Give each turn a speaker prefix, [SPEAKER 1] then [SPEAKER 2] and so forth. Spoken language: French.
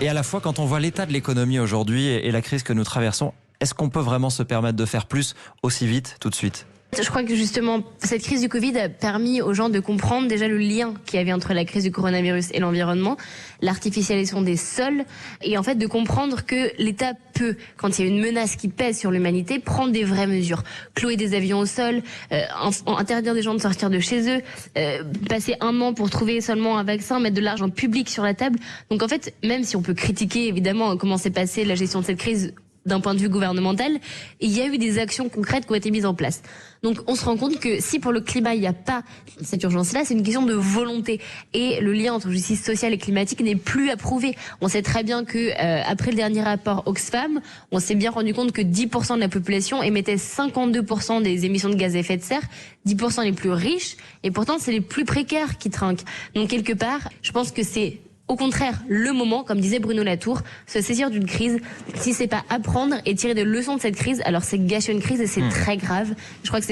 [SPEAKER 1] Et à la fois, quand on voit l'état de l'économie aujourd'hui et la crise que nous traversons, est-ce qu'on peut vraiment se permettre de faire plus aussi vite, tout de suite ?
[SPEAKER 2] Je crois que justement, cette crise du Covid a permis aux gens de comprendre déjà le lien qu'il y avait entre la crise du coronavirus et l'environnement, l'artificialisation des sols, et en fait de comprendre que l'État peut, quand il y a une menace qui pèse sur l'humanité, prendre des vraies mesures. Clouer des avions au sol, interdire des gens de sortir de chez eux, passer 1 an pour trouver seulement un vaccin, mettre de l'argent public sur la table. Donc en fait, même si on peut critiquer évidemment comment s'est passée la gestion de cette crise d'un point de vue gouvernemental, il y a eu des actions concrètes qui ont été mises en place. Donc on se rend compte que si pour le climat il n'y a pas cette urgence-là, c'est une question de volonté. Et le lien entre justice sociale et climatique n'est plus à prouver. On sait très bien que après le dernier rapport Oxfam, on s'est bien rendu compte que 10% de la population émettait 52% des émissions de gaz à effet de serre, 10% les plus riches, et pourtant c'est les plus précaires qui trinquent. Donc quelque part, je pense que c'est au contraire, le moment, comme disait Bruno Latour, se saisir d'une crise, si c'est pas apprendre et tirer des leçons de cette crise, alors c'est gâcher une crise et c'est très grave. Je crois que c'est